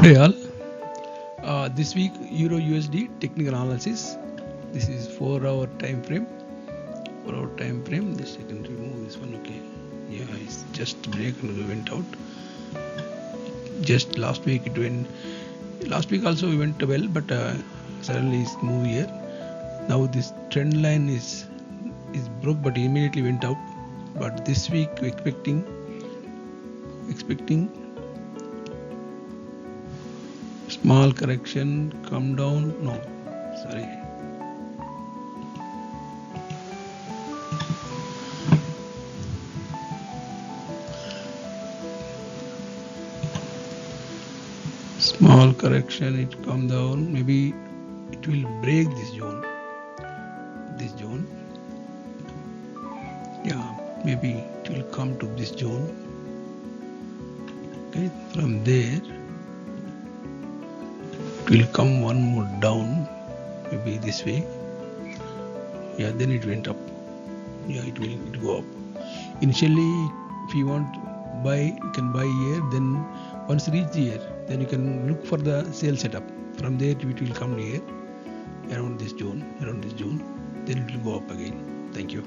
Hey all, this week Euro USD technical analysis. This is 4 hour time frame. 4 hour time frame. This I can remove this one. Okay, yeah, it's just break and went out. Just last week it went. Last week also we went well, but suddenly it's move here. Now this trend line is broke, but immediately went out. But this week we're expecting small correction, come down. No, sorry. Small correction, it come down. Maybe it will break this zone. Yeah, maybe it will come to this zone. Okay, from there it will come one more down, maybe this way. Yeah, then it went up. Yeah, it will go up. Initially, if you want to buy, you can buy here. Then once reach here, then you can look for the sale setup. From there, it will come here around this zone. Then it will go up again. Thank you.